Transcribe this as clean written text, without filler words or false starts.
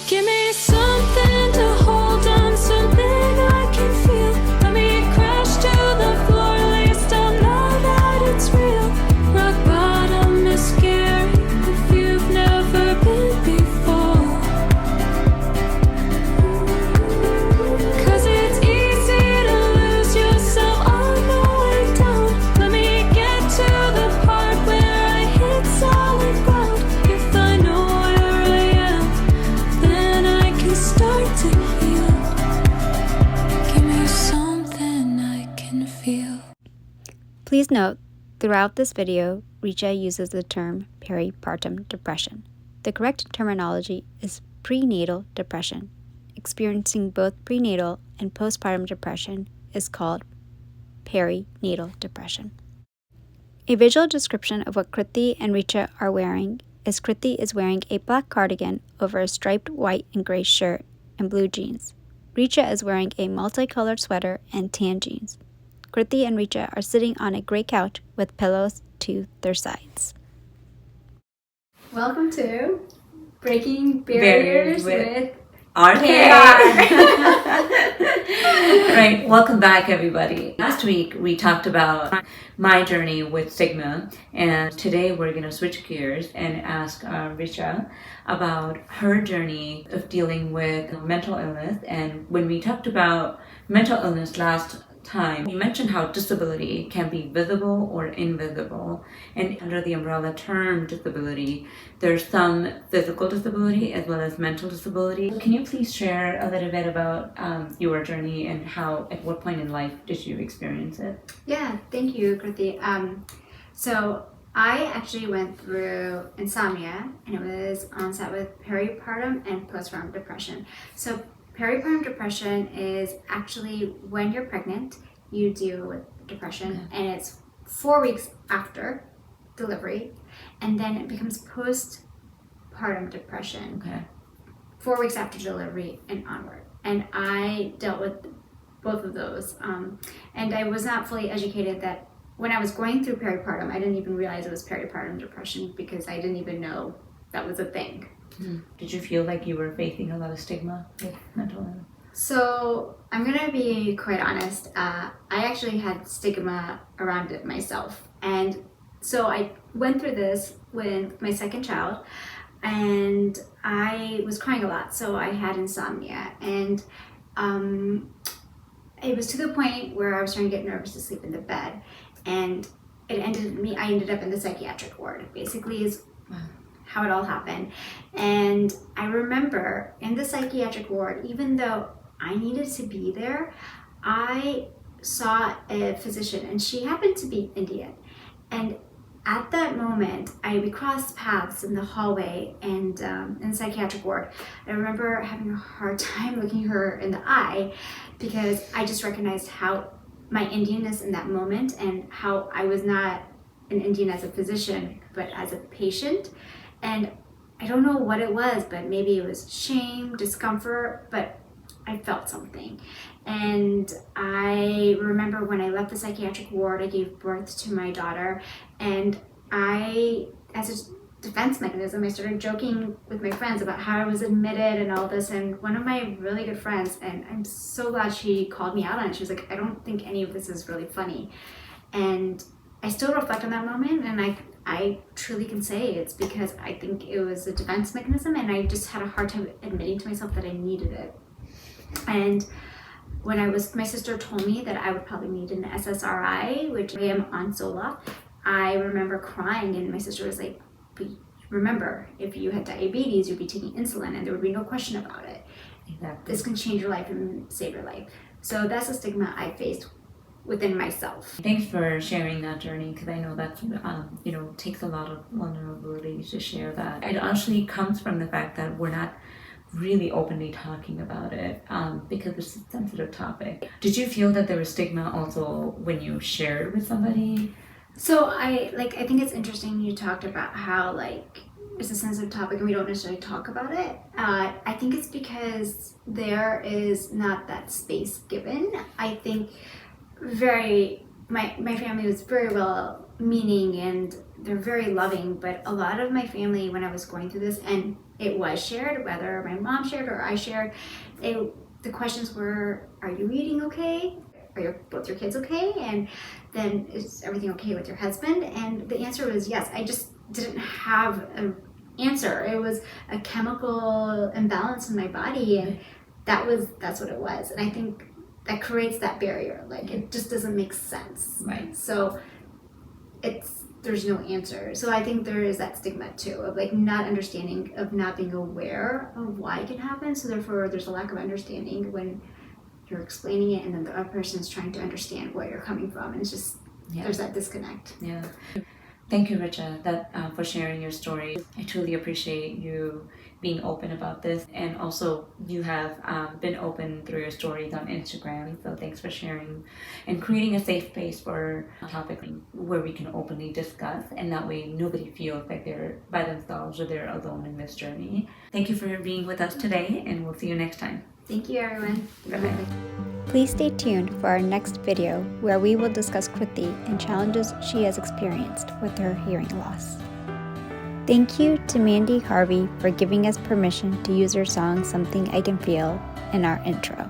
Give me something to hold on, something I can feel. Let me crash to the floor, at least I'll know that it's real. Rock bottom is scary if you've never been before. 'Cause it's easy to lose yourself on the way down. Let me get to the part where I hit solid ground. If I know where I am, then I can start to heal. Give me something I can feel. Please note, throughout this video, Richa uses the term peripartum depression. The correct terminology is prenatal depression. Experiencing both prenatal and postpartum depression is called perinatal depression. A visual description of what Kriti and Richa are wearing is Kriti is wearing a black cardigan over a striped white and gray shirt and blue jeans. Richa is wearing a multicolored sweater and tan jeans. Kriti and Richa are sitting on a gray couch with pillows to their sides. Welcome to Breaking Barriers with RK. Right, welcome back everybody. Last week we talked about my journey with stigma, and today we're going to switch gears and ask Richa about her journey of dealing with mental illness. And when we talked about mental illness last time, we mentioned how disability can be visible or invisible, and under the umbrella term disability, there's some physical disability as well as mental disability. Can you please share a little bit about your journey and how, at what point in life did you experience it? Yeah, thank you, Kriti. So I actually went through insomnia, and it was onset with peripartum and postpartum depression. So peripartum depression is actually when you're pregnant, you deal with depression, and it's 4 weeks after delivery, and then it becomes postpartum depression. 4 weeks after delivery and onward. And I dealt with both of those. And I was not fully educated that when I was going through peripartum, I didn't even realize it was peripartum depression because I didn't even know that was a thing. Did you feel like you were facing a lot of stigma with mental illness? So I'm gonna be quite honest. I actually had stigma around it myself, and so I went through this with my second child, and I was crying a lot. So I had insomnia, and it was to the point where I was starting to get nervous to sleep in the bed, and I ended up in the psychiatric ward. Basically, is how it all happened. And I remember in the psychiatric ward, even though I needed to be there, I saw a physician, and she happened to be Indian. And at that moment, we crossed paths in the hallway and in the psychiatric ward. I remember having a hard time looking her in the eye because I just recognized how my Indianness in that moment and how I was not an Indian as a physician, but as a patient. And I don't know what it was, but maybe it was shame, discomfort, but I felt something. And I remember when I left the psychiatric ward, I gave birth to my daughter, and I, as a defense mechanism, I started joking with my friends about how I was admitted and all this. And one of my really good friends, and I'm so glad she called me out on it, she was like, I don't think any of this is really funny. And I still reflect on that moment, and I truly can say it's because I think it was a defense mechanism, and I just had a hard time admitting to myself that I needed it. And when my sister told me that I would probably need an SSRI, which I am on Zoloft, I remember crying, and my sister was like, but remember, if you had diabetes, you'd be taking insulin, and there would be no question about it. Exactly. This can change your life and save your life. So that's a stigma I faced within myself. Thanks for sharing that journey, because I know that takes a lot of vulnerability to share that. It actually comes from the fact that we're not really openly talking about it because it's a sensitive topic. Did you feel that there was stigma also when you shared with somebody? So I think it's interesting you talked about how it's a sensitive topic and we don't necessarily talk about it. I think it's because there is not that space given. I think my family was very well meaning and they're very loving, but a lot of my family, when I was going through this, and it was shared, whether my mom shared or I shared, the questions were, are you eating okay? Are both your kids okay? And then, is everything okay with your husband? And the answer was yes. I just didn't have an answer. It was a chemical imbalance in my body, and that's what it was. And I think that creates that barrier. Like, it just doesn't make sense. Right. So there's no answer. So I think there is that stigma too, of like not understanding, of not being aware of why it can happen. So therefore there's a lack of understanding when you're explaining it, and then the other person's trying to understand where you're coming from, and it's just there's that disconnect. Yeah. Thank you, Richa, for sharing your story. I truly appreciate you being open about this, and also you have been open through your stories on Instagram. So thanks for sharing and creating a safe space for a topic where we can openly discuss, and that way nobody feels like they're by themselves or they're alone in this journey. Thank you for being with us today, and we'll see you next time. Thank you, everyone. Bye-bye. Please stay tuned for our next video where we will discuss Kriti and challenges she has experienced with her hearing loss. Thank you to Mandy Harvey for giving us permission to use her song Something I Can Feel in our intro.